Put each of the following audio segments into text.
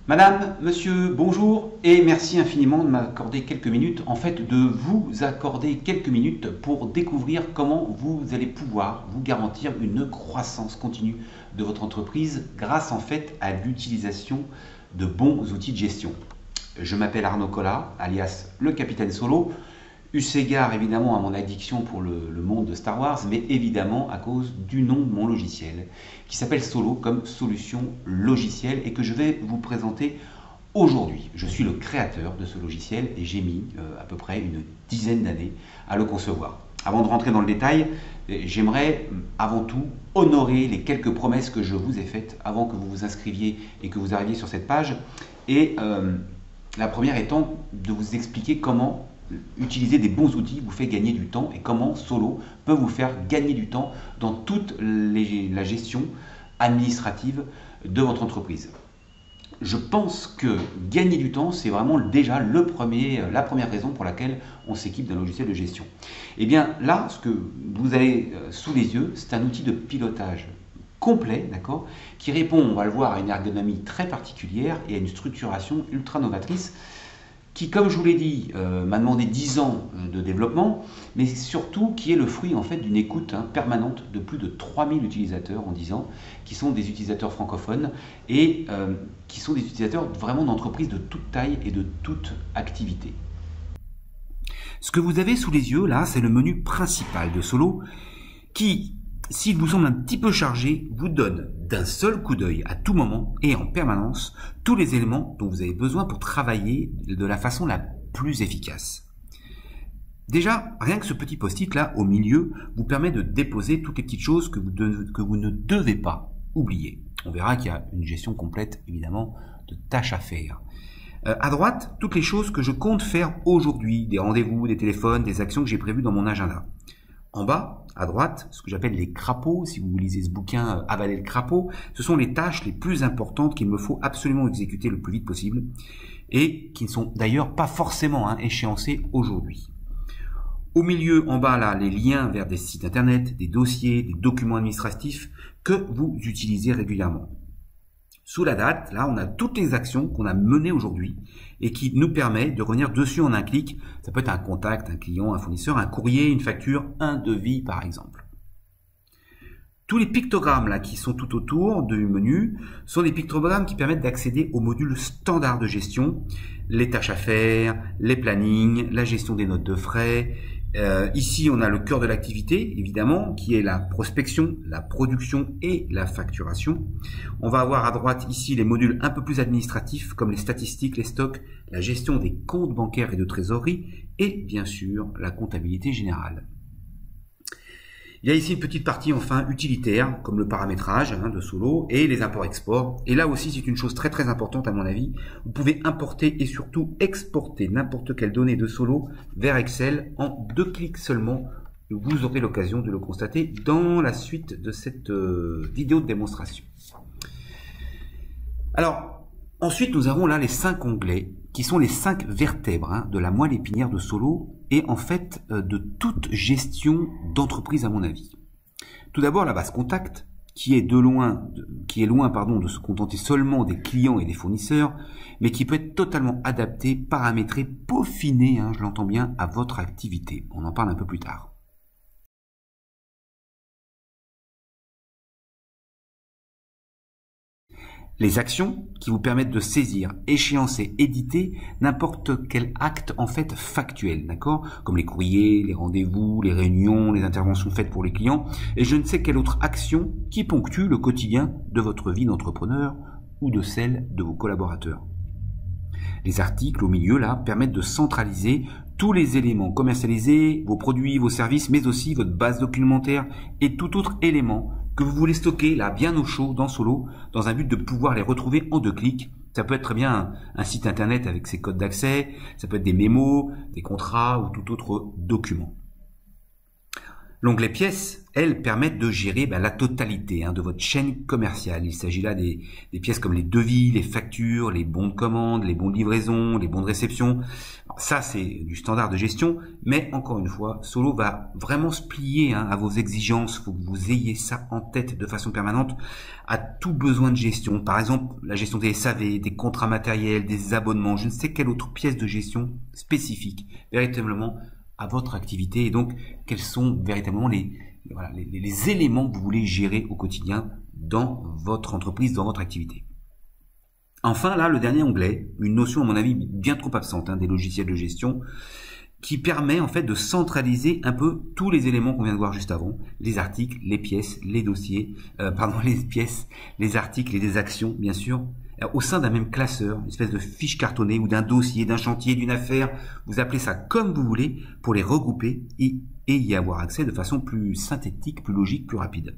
Madame, monsieur, bonjour et merci infiniment de m'accorder quelques minutes, en fait de vous accorder quelques minutes pour découvrir comment vous allez pouvoir vous garantir une croissance continue de votre entreprise grâce en fait à l'utilisation de bons outils de gestion. Je m'appelle Arnaud Collat, alias le Capitaine Solo, eu égard évidemment à mon addiction pour le monde de Star Wars, mais évidemment à cause du nom de mon logiciel, qui s'appelle Solo comme solution logicielle et que je vais vous présenter aujourd'hui. Je suis le créateur de ce logiciel et j'ai mis à peu près une dizaine d'années à le concevoir. Avant de rentrer dans le détail, j'aimerais avant tout honorer les quelques promesses que je vous ai faites avant que vous vous inscriviez et que vous arriviez sur cette page. Et la première étant de vous expliquer comment utiliser des bons outils vous fait gagner du temps et comment Solo peut vous faire gagner du temps dans toute la gestion administrative de votre entreprise. Je pense que gagner du temps, c'est vraiment déjà la première raison pour laquelle on s'équipe d'un logiciel de gestion. Et bien là, ce que vous avez sous les yeux, c'est un outil de pilotage complet, d'accord, qui répond, on va le voir, à une ergonomie très particulière et à une structuration ultra novatrice qui, comme je vous l'ai dit, m'a demandé 10 ans de développement, mais surtout qui est le fruit en fait d'une écoute permanente de plus de 3000 utilisateurs en 10 ans, qui sont des utilisateurs francophones et qui sont des utilisateurs vraiment d'entreprises de toute taille et de toute activité. Ce que vous avez sous les yeux là, c'est le menu principal de Solo qui, s'il vous semble un petit peu chargé, vous donne d'un seul coup d'œil à tout moment et en permanence tous les éléments dont vous avez besoin pour travailler de la façon la plus efficace. Déjà, rien que ce petit post-it là au milieu vous permet de déposer toutes les petites choses que vous ne devez pas oublier. On verra qu'il y a une gestion complète évidemment de tâches à faire. À droite, toutes les choses que je compte faire aujourd'hui, des rendez-vous, des téléphones, des actions que j'ai prévues dans mon agenda. En bas, à droite, ce que j'appelle les crapauds, si vous lisez ce bouquin Avaler le crapaud, ce sont les tâches les plus importantes qu'il me faut absolument exécuter le plus vite possible et qui ne sont d'ailleurs pas forcément échéancées aujourd'hui. Au milieu, en bas, là, les liens vers des sites internet, des dossiers, des documents administratifs que vous utilisez régulièrement. Sous la date, là, on a toutes les actions qu'on a menées aujourd'hui et qui nous permet de revenir dessus en un clic. Ça peut être un contact, un client, un fournisseur, un courrier, une facture, un devis par exemple. Tous les pictogrammes là qui sont tout autour du menu sont des pictogrammes qui permettent d'accéder au module standard de gestion, les tâches à faire, les plannings, la gestion des notes de frais. Ici, on a le cœur de l'activité, évidemment, qui est la prospection, la production et la facturation. On va avoir à droite ici les modules un peu plus administratifs, comme les statistiques, les stocks, la gestion des comptes bancaires et de trésorerie, et bien sûr, la comptabilité générale. Il y a ici une petite partie enfin utilitaire, comme le paramétrage de Solo et les imports-exports. Et là aussi, c'est une chose très importante à mon avis. Vous pouvez importer et surtout exporter n'importe quelle donnée de Solo vers Excel en 2 clics seulement. Vous aurez l'occasion de le constater dans la suite de cette vidéo de démonstration. Alors, ensuite, nous avons là les 5 onglets qui sont les 5 vertèbres de la moelle épinière de Solo et en fait de toute gestion d'entreprise à mon avis. Tout d'abord la base contact qui est loin de se contenter seulement des clients et des fournisseurs, mais qui peut être totalement adapté, paramétré, peaufiné, je l'entends bien, à votre activité. On en parle un peu plus tard. Les actions qui vous permettent de saisir, échéancer, éditer n'importe quel acte en fait factuel, d'accord? Comme les courriers, les rendez-vous, les réunions, les interventions faites pour les clients et je ne sais quelle autre action qui ponctue le quotidien de votre vie d'entrepreneur ou de celle de vos collaborateurs. Les articles au milieu là permettent de centraliser tous les éléments commercialisés, vos produits, vos services, mais aussi votre base documentaire et tout autre élément que vous voulez stocker là bien au chaud dans Solo dans un but de pouvoir les retrouver en 2 clics. Ça peut être très bien un site internet avec ses codes d'accès, ça peut être des mémos, des contrats ou tout autre document. L'onglet pièces, elles, permettent de gérer la totalité de votre chaîne commerciale. Il s'agit là des pièces comme les devis, les factures, les bons de commande, les bons de livraison, les bons de réception. Alors ça, c'est du standard de gestion, mais encore une fois, Solo va vraiment se plier à vos exigences. Il faut que vous ayez ça en tête de façon permanente à tout besoin de gestion. Par exemple, la gestion des SAV, des contrats matériels, des abonnements, je ne sais quelle autre pièce de gestion spécifique, véritablement à votre activité, et donc quels sont véritablement les éléments que vous voulez gérer au quotidien dans votre entreprise, dans votre activité. Enfin là, le dernier onglet, une notion à mon avis bien trop absente des logiciels de gestion, qui permet en fait de centraliser un peu tous les éléments qu'on vient de voir juste avant, les articles, les pièces, les dossiers, les pièces, les articles et les actions bien sûr, au sein d'un même classeur, une espèce de fiche cartonnée ou d'un dossier, d'un chantier, d'une affaire, vous appelez ça comme vous voulez pour les regrouper et y avoir accès de façon plus synthétique, plus logique, plus rapide.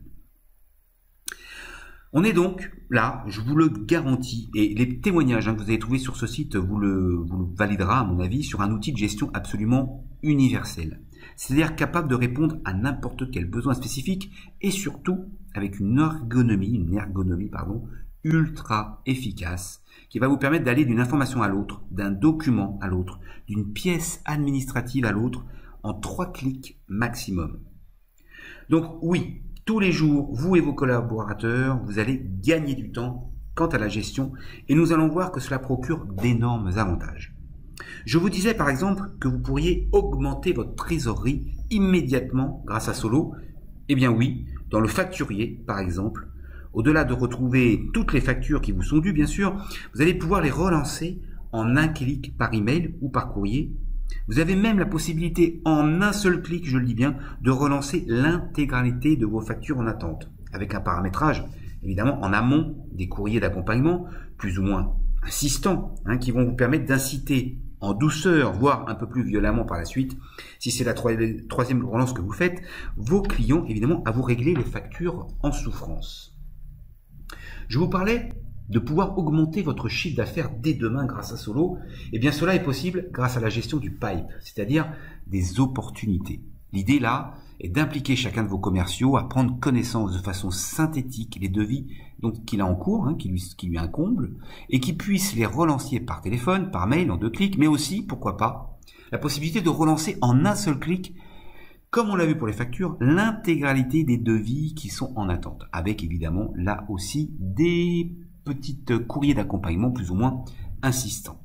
On est donc là, je vous le garantis, et les témoignages que vous avez trouvés sur ce site vous le validera à mon avis, sur un outil de gestion absolument universel. C'est-à-dire capable de répondre à n'importe quel besoin spécifique et surtout avec une ergonomie ultra efficace qui va vous permettre d'aller d'une information à l'autre, d'un document à l'autre, d'une pièce administrative à l'autre en 3 clics maximum. Donc oui, tous les jours, vous et vos collaborateurs, vous allez gagner du temps quant à la gestion et nous allons voir que cela procure d'énormes avantages. Je vous disais par exemple que vous pourriez augmenter votre trésorerie immédiatement grâce à Solo. Eh bien oui, dans le facturier par exemple, au-delà de retrouver toutes les factures qui vous sont dues, bien sûr, vous allez pouvoir les relancer en un clic par email ou par courrier. Vous avez même la possibilité, en un seul clic, je le dis bien, de relancer l'intégralité de vos factures en attente, avec un paramétrage, évidemment, en amont des courriers d'accompagnement, plus ou moins insistants, qui vont vous permettre d'inciter en douceur, voire un peu plus violemment par la suite, si c'est la troisième relance que vous faites, vos clients, évidemment, à vous régler les factures en souffrance. Je vous parlais de pouvoir augmenter votre chiffre d'affaires dès demain grâce à Solo. Eh bien, cela est possible grâce à la gestion du pipe, c'est-à-dire des opportunités. L'idée là est d'impliquer chacun de vos commerciaux à prendre connaissance de façon synthétique des devis qu'il a en cours, qui lui incombent, et qui puisse les relancer par téléphone, par mail, en 2 clics, mais aussi, pourquoi pas, la possibilité de relancer en un seul clic, comme on l'a vu pour les factures, l'intégralité des devis qui sont en attente, avec évidemment là aussi des petites courriers d'accompagnement plus ou moins insistants.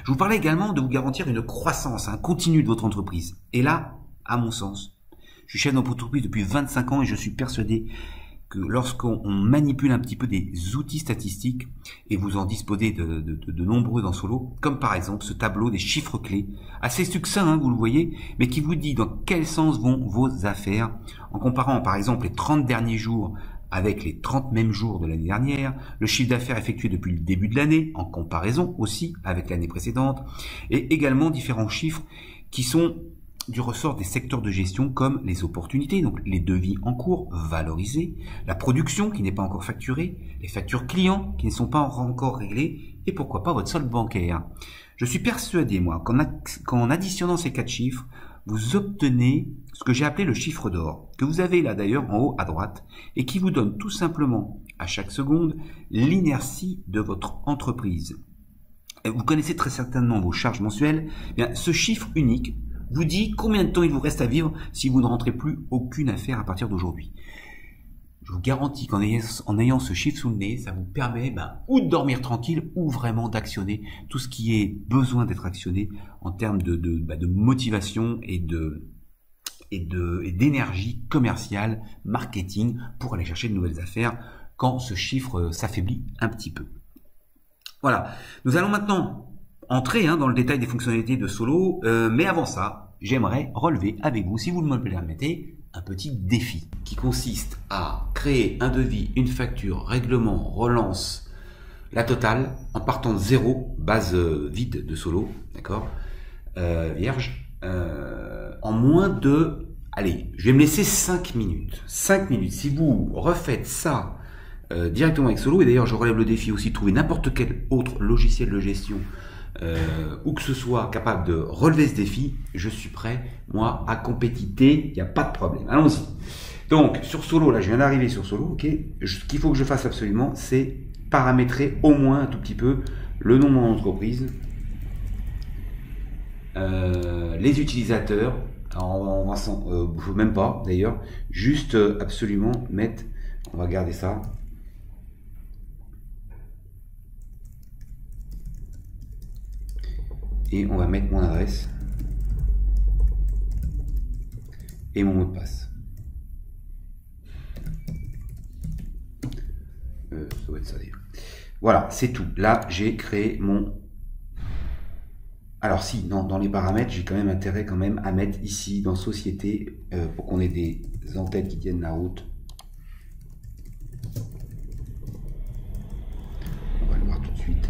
Je vous parlais également de vous garantir une croissance continue de votre entreprise. Et là, à mon sens, je suis chef d'entreprise depuis 25 ans et je suis persuadé que lorsqu'on manipule un petit peu des outils statistiques, et vous en disposez de nombreux dans Solo, comme par exemple ce tableau des chiffres clés, assez succinct, vous le voyez, mais qui vous dit dans quel sens vont vos affaires, en comparant par exemple les 30 derniers jours avec les 30 mêmes jours de l'année dernière, le chiffre d'affaires effectué depuis le début de l'année, en comparaison aussi avec l'année précédente, et également différents chiffres qui sont du ressort des secteurs de gestion comme les opportunités, donc les devis en cours valorisés, la production qui n'est pas encore facturée, les factures clients qui ne sont pas encore réglées, et pourquoi pas votre solde bancaire. Je suis persuadé, moi, qu'en additionnant ces 4 chiffres, vous obtenez ce que j'ai appelé le chiffre d'or, que vous avez là d'ailleurs en haut à droite, et qui vous donne tout simplement, à chaque seconde, l'inertie de votre entreprise. Et vous connaissez très certainement vos charges mensuelles. Bien, ce chiffre unique vous dit combien de temps il vous reste à vivre si vous ne rentrez plus aucune affaire à partir d'aujourd'hui. Je vous garantis qu'en ayant ce chiffre sous le nez, ça vous permet ou de dormir tranquille ou vraiment d'actionner tout ce qui est besoin d'être actionné en termes de motivation et d'énergie commerciale, marketing pour aller chercher de nouvelles affaires quand ce chiffre s'affaiblit un petit peu. Voilà, nous allons maintenant entrer dans le détail des fonctionnalités de Solo, mais avant ça, j'aimerais relever avec vous, si vous me le permettez, un petit défi qui consiste à créer un devis, une facture, règlement, relance, la totale, en partant de 0, base vide de Solo, d'accord, vierge, en moins de, allez, je vais me laisser 5 minutes. 5 minutes, si vous refaites ça directement avec Solo, et d'ailleurs je relève le défi aussi de trouver n'importe quel autre logiciel de gestion ou que ce soit capable de relever ce défi, je suis prêt, moi, à compétiter, il n'y a pas de problème. Allons-y. Donc, sur Solo, là, je viens d'arriver sur Solo, ok. Ce qu'il faut que je fasse absolument, c'est paramétrer au moins un tout petit peu le nom de mon entreprise, les utilisateurs, alors on va même pas d'ailleurs, juste absolument mettre, on va garder ça. Et on va mettre mon adresse et mon mot de passe. Ça doit être ça d'ailleurs. Voilà, c'est tout. Là, j'ai créé mon... Alors si, dans les paramètres, j'ai quand même intérêt à mettre ici, dans Société, pour qu'on ait des en-têtes qui tiennent la route. On va le voir tout de suite.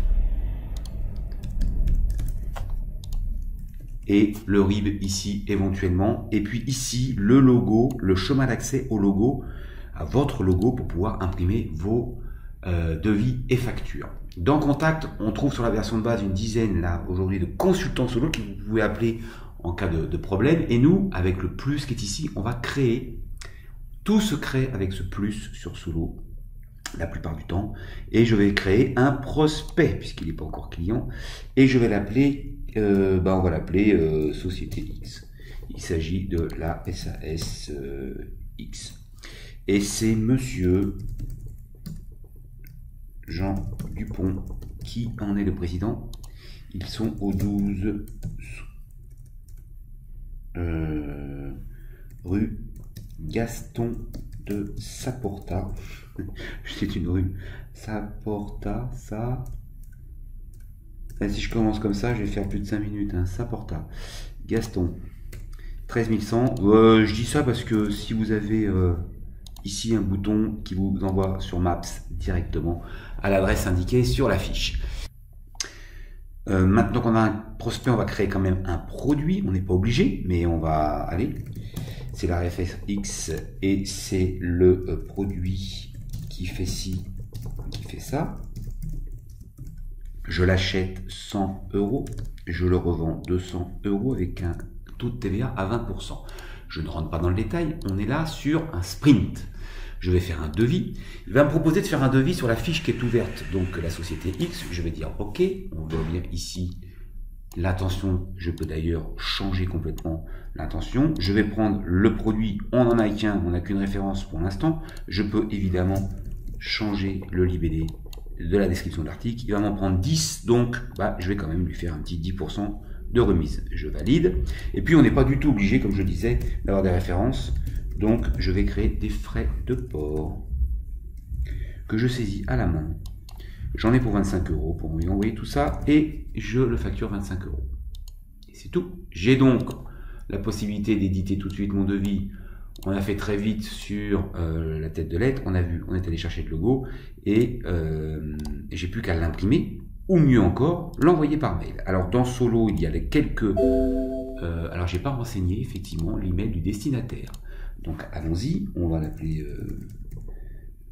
Et le RIB ici éventuellement. Et puis ici, le logo, le chemin d'accès au logo, à votre logo pour pouvoir imprimer vos devis et factures. Dans Contact, on trouve sur la version de base une dizaine là aujourd'hui de consultants Solo que vous pouvez appeler en cas de problème. Et nous, avec le plus qui est ici, on va créer, tout se crée avec ce plus sur Solo la plupart du temps. Et je vais créer un prospect puisqu'il n'est pas encore client. Et je vais l'appeler, on va l'appeler Société X. Il s'agit de la SAS X. Et c'est Monsieur Jean Dupont qui en est le président. Ils sont au 12 rue Gaston de Saporta. C'est une rue Saporta, ça. Là, si je commence comme ça, je vais faire plus de 5 minutes. Hein. Saporta. Gaston. 13 100. Je dis ça parce que si vous avez ici un bouton qui vous envoie sur Maps directement à l'adresse indiquée sur la fiche. Maintenant qu'on a un prospect, on va créer quand même un produit. On n'est pas obligé, mais on va aller. C'est la RFX et c'est le produit qui fait ci, qui fait ça. Je l'achète 100 €, je le revends 200 € avec un taux de TVA à 20%. Je ne rentre pas dans le détail, on est là sur un sprint. Je vais faire un devis. Il va me proposer de faire un devis sur la fiche qui est ouverte, donc la société X. Je vais dire OK. On voit bien ici l'intention. Je peux d'ailleurs changer complètement l'intention. Je vais prendre le produit. On n'en a qu'un, on n'a qu'une référence pour l'instant. Je peux évidemment changer le libellé de la description de l'article. Il va m'en prendre 10, donc je vais quand même lui faire un petit 10% de remise. Je valide. Et puis on n'est pas du tout obligé, comme je disais, d'avoir des références. Donc, je vais créer des frais de port que je saisis à la main. J'en ai pour 25 € pour lui envoyer tout ça et je le facture 25 €. Et c'est tout. J'ai donc la possibilité d'éditer tout de suite mon devis. On a fait très vite sur la tête de lettre. On a vu, on est allé chercher le logo et j'ai plus qu'à l'imprimer ou mieux encore, l'envoyer par mail. Alors, dans Solo, il y a quelques... alors, j'ai pas renseigné effectivement l'email du destinataire. Donc allons-y, on va l'appeler,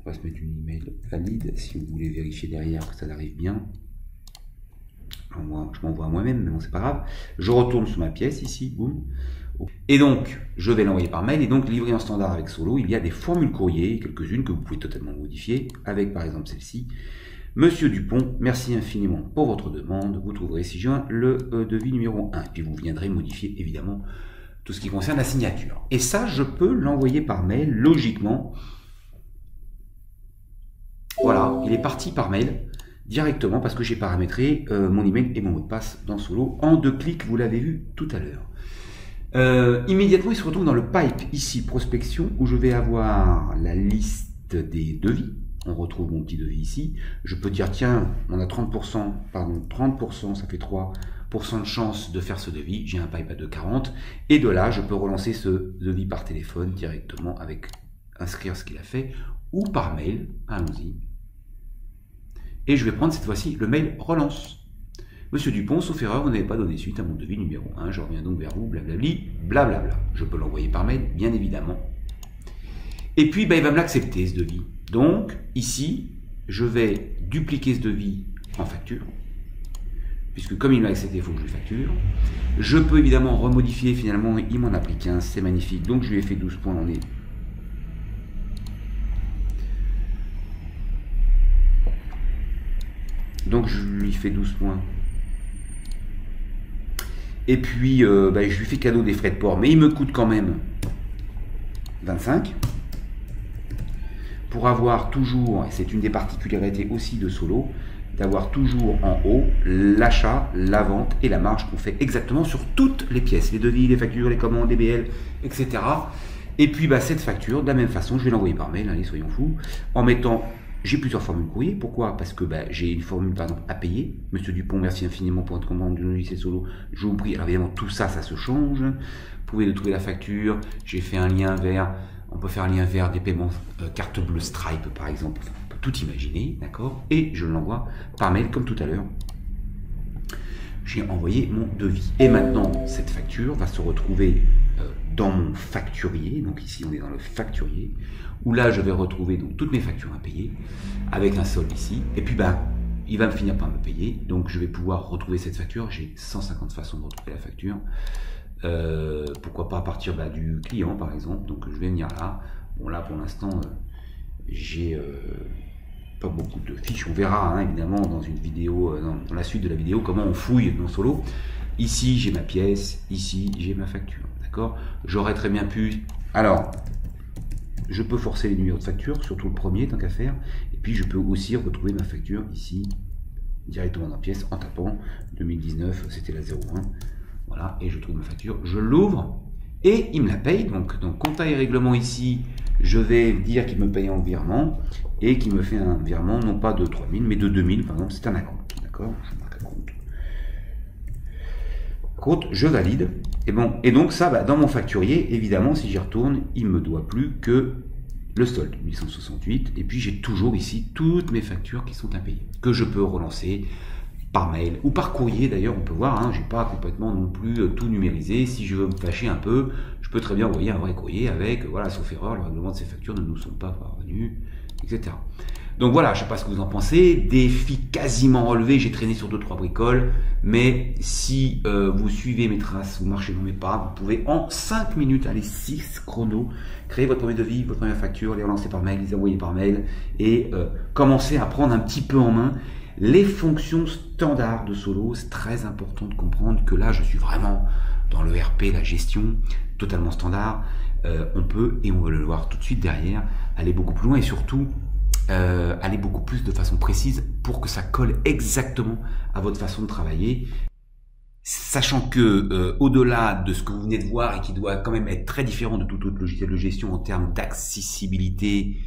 on va se mettre une email valide si vous voulez vérifier derrière que ça arrive bien. Moi, je m'envoie à moi-même, mais bon, c'est pas grave. Je retourne sur ma pièce ici, boum. Et donc, je vais l'envoyer par mail. Et donc, livré en standard avec Solo, il y a des formules courrier, quelques-unes que vous pouvez totalement modifier, avec par exemple celle-ci. Monsieur Dupont, merci infiniment pour votre demande. Vous trouverez ci-joint le devis numéro 1. Et puis, vous viendrez modifier évidemment tout ce qui concerne la signature. Et ça, je peux l'envoyer par mail, logiquement. Voilà, il est parti par mail directement parce que j'ai paramétré mon email et mon mot de passe dans Solo en 2 clics, vous l'avez vu tout à l'heure. Immédiatement, il se retrouve dans le pipe, ici, prospection, où je vais avoir la liste des devis. On retrouve mon petit devis ici. Je peux dire, tiens, on a 30%, ça fait 3% de chance de faire ce devis. J'ai un pipe à 2,40. Et de là, je peux relancer ce devis par téléphone directement avec inscrire ce qu'il a fait ou par mail. Allons-y. Et je vais prendre cette fois-ci le mail relance. Monsieur Dupont, sauf erreur, vous n'avez pas donné suite à mon devis numéro 1. Je reviens donc vers vous, blablabli, blablabla. Je peux l'envoyer par mail, bien évidemment. Et puis, il va me l'accepter, ce devis. Donc, ici, je vais dupliquer ce devis en facture. puisque comme il m'a accepté, il faut que je lui facture. Je peux évidemment remodifier, finalement, il m'en a pris 15, c'est magnifique. Donc je lui ai fait 12 points, on est... Donc je lui fais 12 points. Et puis, je lui fais cadeau des frais de port, mais il me coûte quand même 25. Pour avoir toujours, et c'est une des particularités aussi de Solo, d'avoir toujours en haut l'achat, la vente et la marge qu'on fait exactement sur toutes les pièces, les devis, les factures, les commandes, les BL, etc. Et puis cette facture, de la même façon, je vais l'envoyer par mail, allez, soyons fous, en mettant, j'ai plusieurs formules courrier. Pourquoi? Parce que j'ai une formule par exemple à payer. Monsieur Dupont, merci infiniment pour votre commande du logiciel Solo. Je vous prie. Alors évidemment, tout ça, ça se change. Vous pouvez trouver la facture. J'ai fait un lien vers. On peut faire un lien vers des paiements carte bleue Stripe par exemple. Enfin, on peut tout imaginer, d'accord? Et je l'envoie par mail comme tout à l'heure. J'ai envoyé mon devis. Et maintenant, cette facture va se retrouver dans mon facturier. Donc ici, on est dans le facturier, où là, je vais retrouver donc toutes mes factures à payer, avec un solde ici. Et puis, il va finir par me payer. Donc, je vais pouvoir retrouver cette facture. J'ai 150 façons de retrouver la facture. Pourquoi pas à partir du client, par exemple. Donc, je vais venir là. Bon, là, pour l'instant, j'ai... pas beaucoup de fiches, on verra évidemment dans une vidéo, dans la suite de la vidéo, comment on fouille dans Solo. Ici j'ai ma pièce, ici j'ai ma facture, d'accord? J'aurais très bien pu, alors je peux forcer les numéros de facture, surtout le premier tant qu'à faire, et puis je peux aussi retrouver ma facture ici, directement dans la pièce, en tapant 2019, c'était la 01, voilà, et je trouve ma facture, je l'ouvre, et il me la paye, donc compta et règlement ici, je vais dire qu'il me paye en virement, et qu'il me fait un virement, non pas de 3000, mais de 2000, par exemple, c'est un acompte, d'accord? Je marque acompte. Compte, je valide, et donc ça, dans mon facturier, évidemment, si j'y retourne, il me doit plus que le solde, 1168, et puis j'ai toujours ici toutes mes factures qui sont impayées, que je peux relancer par mail, ou par courrier d'ailleurs, on peut voir, j'ai pas complètement non plus tout numérisé. Si je veux me fâcher un peu, je peux très bien envoyer un vrai courrier avec, voilà, sauf erreur, le règlement de ces factures ne nous sont pas parvenus, etc. Donc voilà, je sais pas ce que vous en pensez, défi quasiment relevé, j'ai traîné sur 2-3 bricoles, mais si vous suivez mes traces, vous marchez dans mes pas, vous pouvez en 5 minutes, allez 6 chronos, créer votre premier devis, votre première facture, les relancer par mail, les envoyer par mail, et commencer à prendre un petit peu en main les fonctions standards de Solo. C'est très important de comprendre que là, je suis vraiment dans le RP, la gestion, totalement standard. On peut, et on va le voir tout de suite derrière, aller beaucoup plus loin et surtout aller beaucoup plus de façon précise pour que ça colle exactement à votre façon de travailler. Sachant que au-delà de ce que vous venez de voir et qui doit quand même être très différent de tout autre logiciel de gestion en termes d'accessibilité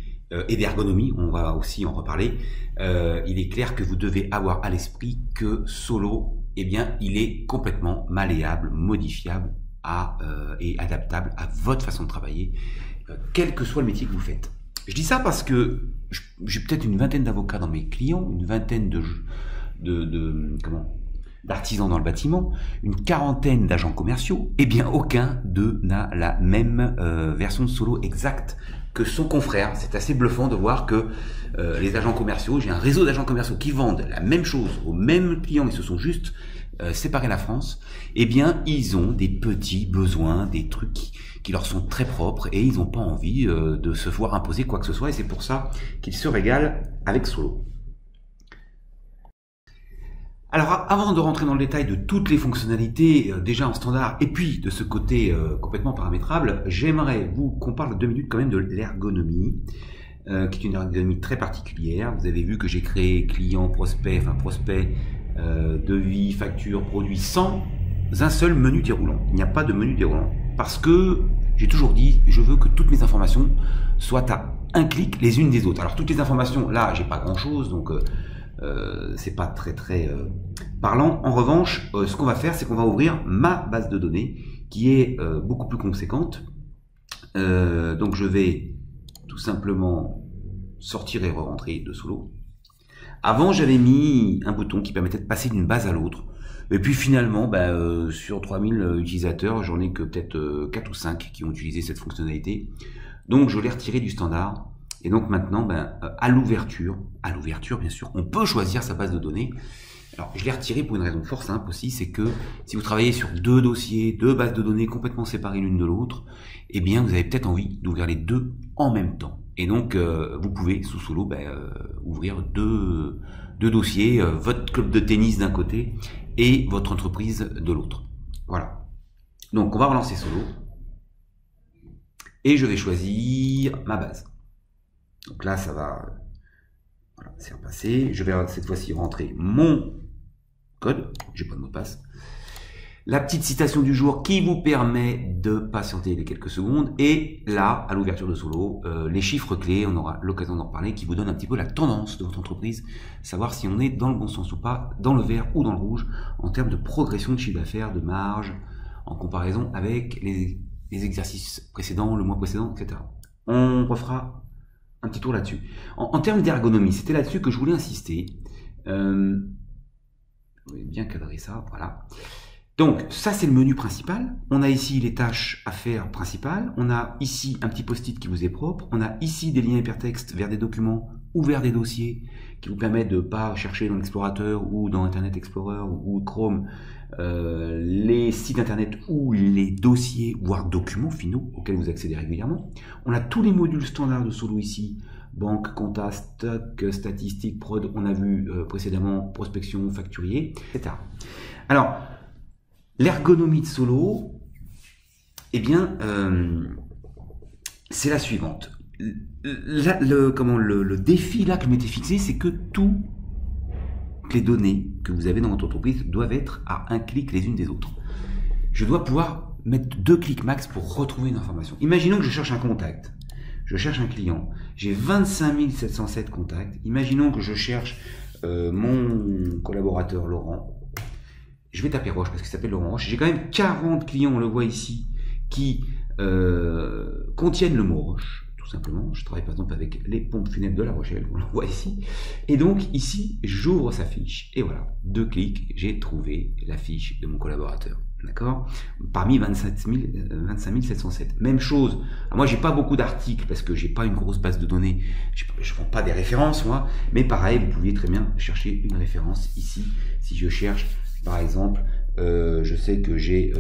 et d'ergonomie, on va aussi en reparler, il est clair que vous devez avoir à l'esprit que Solo, il est complètement malléable, modifiable et adaptable à votre façon de travailler, quel que soit le métier que vous faites. Je dis ça parce que j'ai peut-être une vingtaine d'avocats dans mes clients, une vingtaine d'artisans dans le bâtiment, une quarantaine d'agents commerciaux, aucun d'eux n'a la même version de Solo exacte que son confrère. C'est assez bluffant de voir que les agents commerciaux, j'ai un réseau d'agents commerciaux qui vendent la même chose aux mêmes clients, mais se sont juste séparés la France, ils ont des petits besoins, des trucs qui leur sont très propres et ils n'ont pas envie de se voir imposer quoi que ce soit, et c'est pour ça qu'ils se régalent avec Solo. Alors, avant de rentrer dans le détail de toutes les fonctionnalités déjà en standard et puis de ce côté complètement paramétrable, j'aimerais qu'on parle 2 minutes quand même de l'ergonomie, qui est une ergonomie très particulière. Vous avez vu que j'ai créé client, prospect, devis, facture, produit sans un seul menu déroulant. Il n'y a pas de menu déroulant parce que j'ai toujours dit, je veux que toutes mes informations soient à un clic les unes des autres. Alors toutes les informations, là, j'ai pas grand chose, donc c'est pas très parlant. En revanche, ce qu'on va faire, c'est qu'on va ouvrir ma base de données qui est beaucoup plus conséquente. Donc je vais tout simplement sortir et re-rentrer de Solo. Avant, j'avais mis un bouton qui permettait de passer d'une base à l'autre. Et puis finalement, sur 3000 utilisateurs, j'en ai que peut-être 4 ou 5 qui ont utilisé cette fonctionnalité. Donc je l'ai retiré du standard Et donc maintenant, à l'ouverture, bien sûr, on peut choisir sa base de données. Alors, je l'ai retiré pour une raison fort simple aussi, c'est que si vous travaillez sur deux dossiers, deux bases de données complètement séparées l'une de l'autre, eh bien, vous avez peut-être envie d'ouvrir les deux en même temps. Et donc, vous pouvez, sous Solo, ouvrir deux dossiers, votre club de tennis d'un côté et votre entreprise de l'autre. Voilà. Donc, on va relancer Solo. Et je vais choisir ma base. Donc là, ça va... Voilà, c'est repassé. Je vais cette fois-ci rentrer mon code. J'ai pas de mot de passe. La petite citation du jour qui vous permet de patienter les quelques secondes. Et là, à l'ouverture de Solo, les chiffres clés, on aura l'occasion d'en reparler, qui vous donnent un petit peu la tendance de votre entreprise, savoir si on est dans le bon sens ou pas, dans le vert ou dans le rouge, en termes de progression de chiffre d'affaires, de marge, en comparaison avec les exercices précédents, le mois précédent, etc. On refera un petit tour là-dessus. En termes d'ergonomie, c'était là-dessus que je voulais insister. Je vais bien cadrer ça, voilà. Donc, ça, c'est le menu principal. On a ici les tâches à faire principales. On a ici un petit post-it qui vous est propre. On a ici des liens hypertextes vers des documents ou vers des dossiers qui vous permettent de ne pas chercher dans l'Explorateur ou dans Internet Explorer ou Chrome les sites Internet ou les dossiers, voire documents finaux auxquels vous accédez régulièrement. On a tous les modules standards de Solo ici. Banque, compta, stock, statistique, prod, on a vu précédemment, prospection, facturier, etc. Alors, l'ergonomie de Solo, eh bien, c'est la suivante. Le défi là que je m'étais fixé, c'est que toutes les données que vous avez dans votre entreprise doivent être à un clic les unes des autres. Je dois pouvoir mettre 2 clics max pour retrouver une information. Imaginons que je cherche un contact. Je cherche un client. J'ai 25 707 contacts. Imaginons que je cherche mon collaborateur Laurent. Je vais taper Roche parce qu'il s'appelle Laurent Roche. J'ai quand même 40 clients, on le voit ici, qui contiennent le mot Roche, tout simplement. Je travaille par exemple avec les pompes funèbres de La Rochelle, on le voit ici. Et donc ici, j'ouvre sa fiche. Et voilà, 2 clics, j'ai trouvé la fiche de mon collaborateur. D'accord? Parmi 25 707. Même chose. Alors moi, j'ai pas beaucoup d'articles parce que j'ai pas une grosse base de données. Je vends pas des références, moi. Mais pareil, vous pouviez très bien chercher une référence ici. Si je cherche, par exemple, je sais que j'ai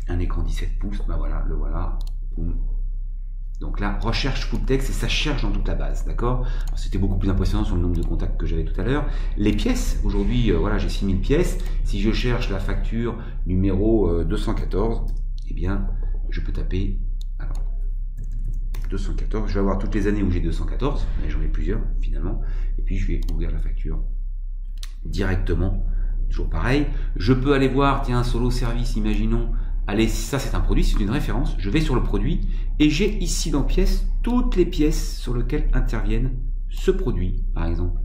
un écran 17 pouces. Ben voilà, le voilà. Boum. Donc là, recherche full text et ça cherche dans toute la base, d'accord? C'était beaucoup plus impressionnant sur le nombre de contacts que j'avais tout à l'heure. Les pièces, aujourd'hui, voilà, j'ai 6000 pièces. Si je cherche la facture numéro 214, eh bien, je peux taper, alors, 214. Je vais avoir toutes les années où j'ai 214, mais j'en ai plusieurs, finalement. Et puis, je vais ouvrir la facture directement. Toujours pareil. Je peux aller voir, tiens, Solo Service, imaginons. Allez, ça c'est un produit, c'est une référence. Je vais sur le produit et j'ai ici dans pièces toutes les pièces sur lesquelles interviennent ce produit, par exemple.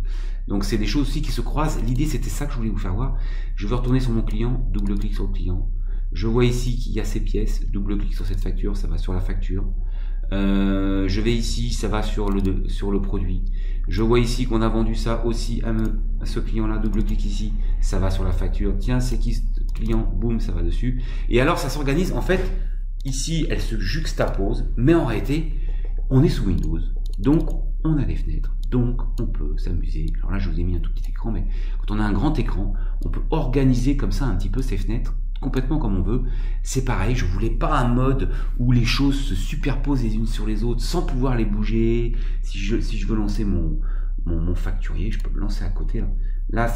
Donc c'est des choses aussi qui se croisent. L'idée c'était ça que je voulais vous faire voir. Je veux retourner sur mon client, double-clic sur le client. Je vois ici qu'il y a ces pièces, double-clic sur cette facture, ça va sur la facture. Je vais ici, ça va sur le produit. Je vois ici qu'on a vendu ça aussi à ce client-là, double-clic ici, ça va sur la facture. Tiens, c'est qui ce client? Boum, ça va dessus. Et alors, ça s'organise. En fait, ici, elle se juxtapose, mais en réalité, on est sous Windows. Donc, on a des fenêtres. Donc, on peut s'amuser. Alors là, je vous ai mis un tout petit écran, mais quand on a un grand écran, on peut organiser comme ça un petit peu ces fenêtres complètement comme on veut. C'est pareil, je voulais pas un mode où les choses se superposent les unes sur les autres sans pouvoir les bouger. Si je veux lancer mon facturier, je peux le lancer à côté. Là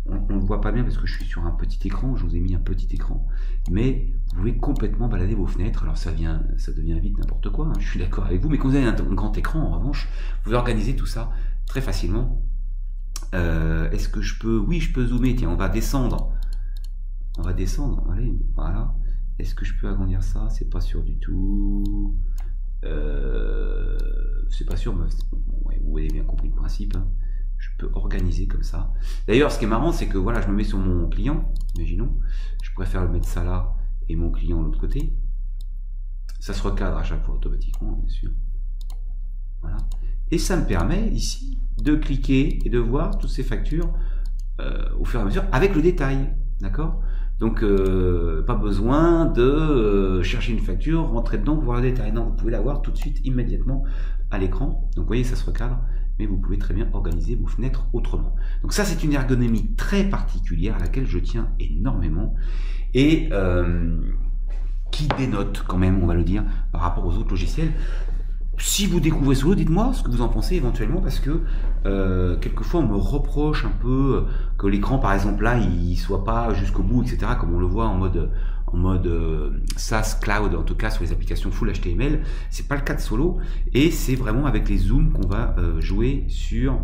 on ne le voit pas bien parce que je suis sur un petit écran, je vous ai mis un petit écran, mais vous pouvez complètement balader vos fenêtres. Alors ça devient vite n'importe quoi, hein, je suis d'accord avec vous, mais quand vous avez un grand écran, en revanche, vous pouvez organiser tout ça très facilement. Est-ce que je peux... Oui, je peux zoomer, tiens, on va descendre, allez, voilà. Est-ce que je peux agrandir ça? C'est pas sûr du tout. C'est pas sûr, mais vous avez bien compris le principe, hein. Je peux organiser comme ça. D'ailleurs, ce qui est marrant, c'est que voilà, je me mets sur mon client, imaginons. Je préfère le mettre ça là et mon client de l'autre côté. Ça se recadre à chaque fois automatiquement, bien sûr. Voilà. Et ça me permet ici de cliquer et de voir toutes ces factures au fur et à mesure avec le détail. D'accord? Donc, pas besoin de chercher une facture, rentrer dedans pour voir le détail. Non, vous pouvez l'avoir tout de suite, immédiatement, à l'écran. Donc vous voyez, ça se recadre, mais vous pouvez très bien organiser vos fenêtres autrement. Donc ça, c'est une ergonomie très particulière à laquelle je tiens énormément et qui dénote quand même, on va le dire, par rapport aux autres logiciels. Si vous découvrez Solo, dites-moi ce que vous en pensez éventuellement, parce que quelquefois on me reproche un peu que l'écran, par exemple là, il soit pas jusqu'au bout, etc., comme on le voit en mode SaaS Cloud, en tout cas sur les applications full HTML. C'est pas le cas de Solo, et c'est vraiment avec les zooms qu'on va jouer sur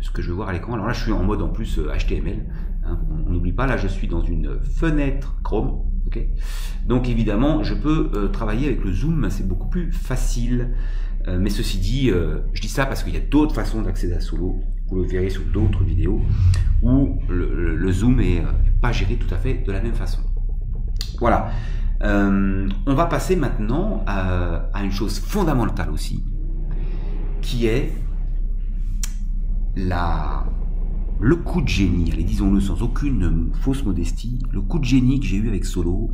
ce que je vais voir à l'écran. Alors là, je suis en mode en plus HTML. Hein, on n'oublie pas, là, je suis dans une fenêtre Chrome. Okay. Donc évidemment, je peux travailler avec le zoom, c'est beaucoup plus facile. Mais ceci dit, je dis ça parce qu'il y a d'autres façons d'accéder à Solo. Vous le verrez sur d'autres vidéos où le zoom est pas géré tout à fait de la même façon. Voilà. On va passer maintenant à une chose fondamentale aussi, qui est le coup de génie, allez, disons-le sans aucune fausse modestie, le coup de génie que j'ai eu avec Solo,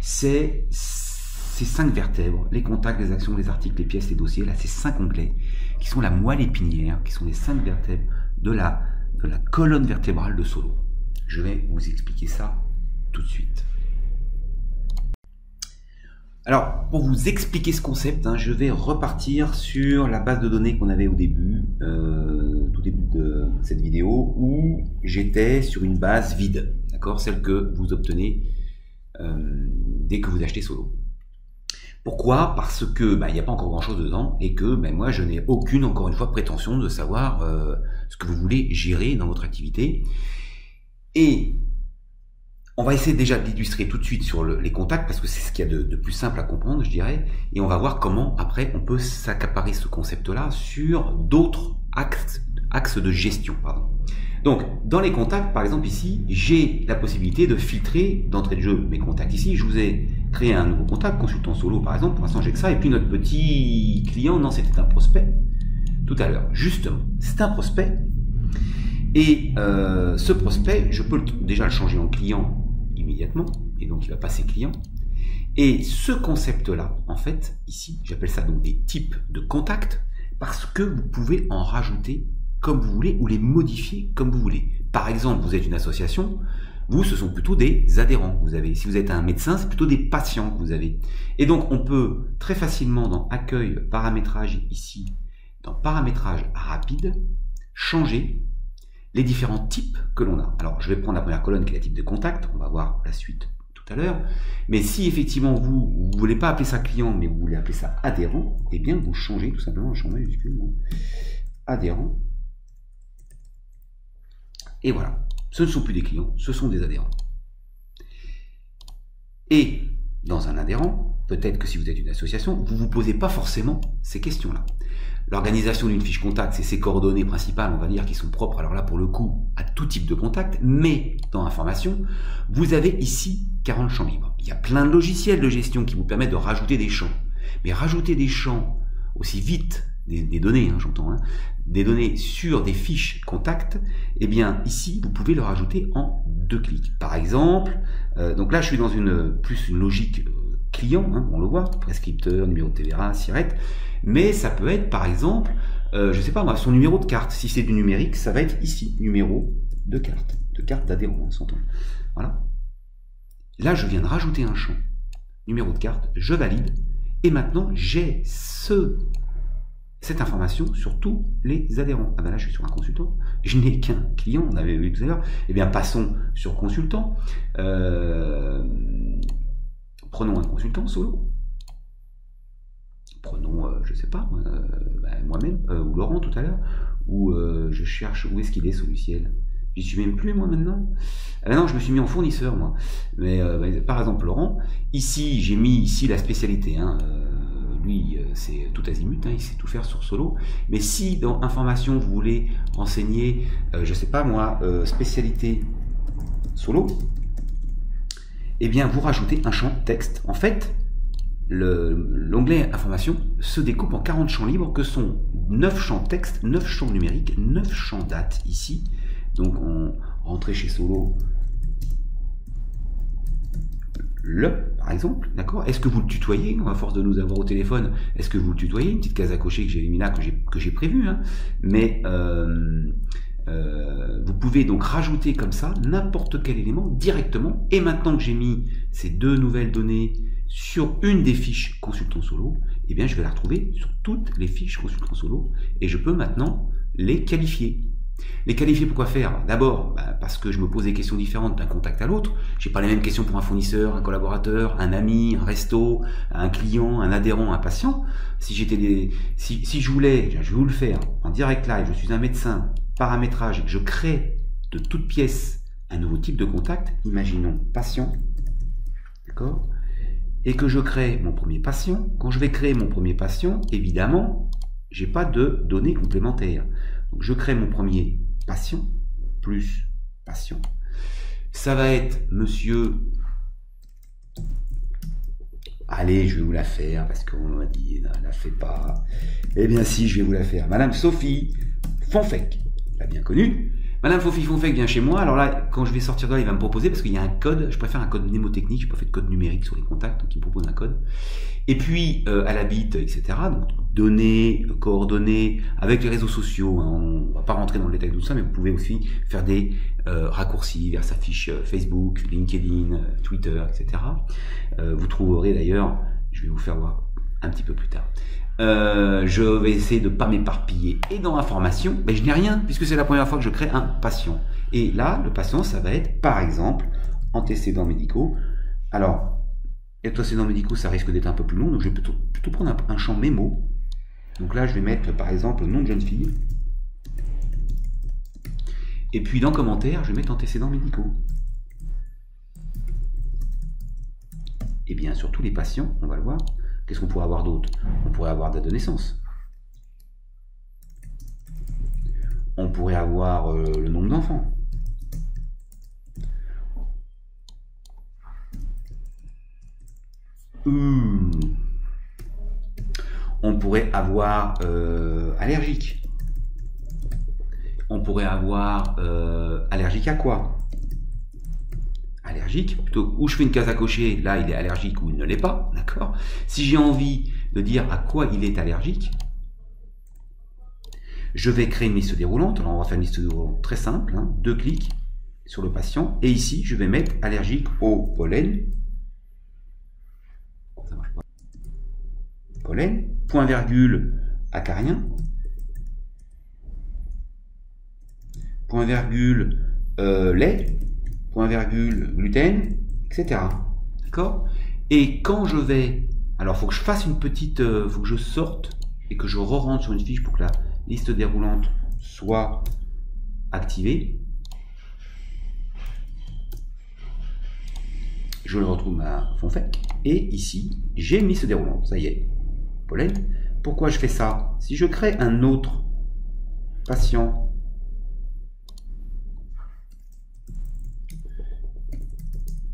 c'est ces 5 vertèbres, les contacts, les actions, les articles, les pièces, les dossiers, là, ces 5 onglets, qui sont la moelle épinière, qui sont les 5 vertèbres de la colonne vertébrale de Solo. Je vais vous expliquer ça tout de suite. Alors, pour vous expliquer ce concept, hein, je vais repartir sur la base de données qu'on avait au début, tout début de cette vidéo, où j'étais sur une base vide, d'accord, celle que vous obtenez dès que vous achetez Solo. Pourquoi? Parce que il n'y a pas encore grand-chose dedans et que moi, je n'ai aucune, encore une fois, prétention de savoir ce que vous voulez gérer dans votre activité. Et on va essayer déjà d'illustrer tout de suite sur les contacts, parce que c'est ce qu'il y a de plus simple à comprendre, je dirais, et on va voir comment, après, on peut s'accaparer ce concept-là sur d'autres axes de gestion. Pardon. Donc, dans les contacts, par exemple, ici, j'ai la possibilité de filtrer d'entrée de jeu mes contacts. Ici, je vous ai créé un nouveau contact, consultant Solo, par exemple, pour l'instant, j'ai que ça, et puis notre petit client, non, c'était un prospect, tout à l'heure, justement, c'est un prospect, et ce prospect, je peux déjà le changer en client immédiatement, et donc il va passer client. Et ce concept-là, en fait, ici, j'appelle ça donc des types de contacts, parce que vous pouvez en rajouter comme vous voulez, ou les modifier comme vous voulez. Par exemple, vous êtes une association, vous, ce sont plutôt des adhérents. Si vous êtes un médecin, c'est plutôt des patients que vous avez. Et donc, on peut très facilement, dans accueil, paramétrage ici, dans paramétrage rapide, changer les différents types que l'on a. Alors, je vais prendre la première colonne qui est la type de contact, on va voir la suite tout à l'heure. Mais si effectivement vous ne voulez pas appeler ça client, mais vous voulez appeler ça adhérent, eh bien vous changez tout simplement, je change majuscule, adhérent. Et voilà, ce ne sont plus des clients, ce sont des adhérents. Et dans un adhérent, peut-être que si vous êtes une association, vous ne vous posez pas forcément ces questions-là. L'organisation d'une fiche contact, c'est ses coordonnées principales, on va dire, qui sont propres, alors là, pour le coup, à tout type de contact, mais dans information, vous avez ici 40 champs libres. Il y a plein de logiciels de gestion qui vous permettent de rajouter des champs. Mais rajouter des champs aussi vite, des données, hein, j'entends, hein, des données sur des fiches contact, eh bien, ici, vous pouvez le rajouter en 2 clics. Par exemple, donc là, je suis dans plus une logique client, hein, on le voit, prescripteur, numéro de TVA, SIRET, mais ça peut être, par exemple, je sais pas moi, son numéro de carte. Si c'est du numérique, ça va être ici, numéro de carte d'adhérent, on s'entend. Voilà. Là, je viens de rajouter un champ, numéro de carte, je valide, et maintenant, j'ai cette information sur tous les adhérents. Ah ben là, je suis sur un consultant, je n'ai qu'un client, on avait vu tout à l'heure. Eh bien, passons sur consultant. Prenons un consultant Solo. Prenons, je sais pas, moi-même, ou Laurent tout à l'heure, ou je cherche, où est-ce qu'il est, Soluciel? J'y suis même plus, moi, maintenant. Ah ben non, je me suis mis en fournisseur, moi. Mais, par exemple, Laurent, ici, j'ai mis ici la spécialité, hein, lui, c'est tout azimut, hein, il sait tout faire sur Solo. Mais si dans information, vous voulez renseigner, je sais pas moi, spécialité Solo, eh bien, vous rajoutez un champ texte. En fait, l'onglet information se découpe en 40 champs libres que sont 9 champs texte, 9 champs numériques, 9 champs date ici. Donc, on rentrait chez Solo, le, par exemple, d'accord? Est-ce que vous le tutoyez, à force de nous avoir au téléphone, est-ce que vous le tutoyez? Une petite case à cocher que j'ai mis là, que j'ai prévu, hein. Mais vous pouvez donc rajouter comme ça n'importe quel élément directement. Et maintenant que j'ai mis ces deux nouvelles données sur une des fiches consultant solo, eh bien je vais la retrouver sur toutes les fiches consultant solo et je peux maintenant les qualifier. Les qualifier, pourquoi faire? D'abord, parce que je me pose des questions différentes d'un contact à l'autre. J'ai pas les mêmes questions pour un fournisseur, un collaborateur, un ami, un resto, un client, un adhérent, un patient. Si je voulais, je vais vous le faire en direct live, je suis un médecin, paramétrage, et que je crée de toute pièce un nouveau type de contact, imaginons patient, d'accord? Et que je crée mon premier patient. Quand je vais créer mon premier patient, évidemment, j'ai pas de données complémentaires. Donc je crée mon premier patient, plus patient. Ça va être monsieur... Allez, je vais vous la faire, parce qu'on m'a dit, ne la fais pas. Eh bien si, je vais vous la faire. Madame Sophie Fonfec, la bien connue. Madame Sophie Fonfec vient chez moi. Alors là, quand je vais sortir de là, il va me proposer, parce qu'il y a un code, je préfère un code mnémotechnique, je n'ai pas fait de code numérique sur les contacts, donc il me propose un code. Et puis, elle habite, etc. Donc, données, coordonnées, avec les réseaux sociaux. Hein, on ne va pas rentrer dans le détail de tout ça, mais vous pouvez aussi faire des raccourcis vers sa fiche Facebook, LinkedIn, Twitter, etc. Vous trouverez d'ailleurs, je vais vous faire voir un petit peu plus tard. Je vais essayer de ne pas m'éparpiller. Et dans information, je n'ai rien, puisque c'est la première fois que je crée un patient. Et là, le patient, ça va être, par exemple, antécédents médicaux. Alors, antécédents médicaux, ça risque d'être un peu plus long, donc je vais plutôt prendre un champ mémo. Donc là, je vais mettre, par exemple, nom de jeune fille. Et puis, dans commentaire, je vais mettre antécédents médicaux. Et bien, sur tous les patients, on va le voir. Qu'est-ce qu'on pourrait avoir d'autre? On pourrait avoir date de naissance. On pourrait avoir le nombre d'enfants. On pourrait avoir allergique. On pourrait avoir allergique à quoi? Allergique, plutôt où je fais une case à cocher, là il est allergique ou il ne l'est pas, d'accord? Si j'ai envie de dire à quoi il est allergique, je vais créer une liste déroulante. Alors on va faire une liste déroulante très simple, hein, 2 clics sur le patient, et ici je vais mettre allergique au pollen. Ça marche pas. Pollen, point virgule acarien, point virgule lait, point virgule gluten, etc. D'accord? Et quand je vais... Alors, il faut que je fasse une petite... faut que je sorte et que je re-rentre sur une fiche pour que la liste déroulante soit activée. Je le retrouve à Fonfec. Et ici, j'ai une liste déroulante. Ça y est. Pollen. Pourquoi je fais ça? Si je crée un autre patient...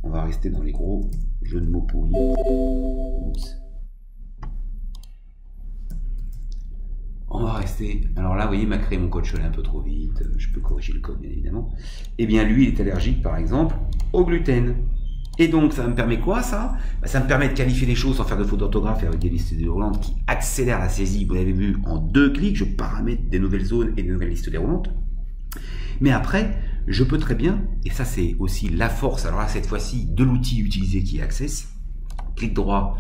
On va rester dans les gros jeux de mots pourris. Oups. On va rester... Alors là, vous voyez, il m'a créé mon code Cholet un peu trop vite. Je peux corriger le code, bien évidemment. Eh bien, lui, il est allergique, par exemple, au gluten. Et donc, ça me permet quoi, ça? Ça me permet de qualifier les choses sans faire de faute d'orthographe et avec des listes déroulantes qui accélèrent la saisie. Vous l'avez vu, en 2 clics, je paramètre des nouvelles zones et des nouvelles listes déroulantes. Mais après... je peux très bien, et ça c'est aussi la force, alors là cette fois-ci, de l'outil utilisé qui est Access, clic droit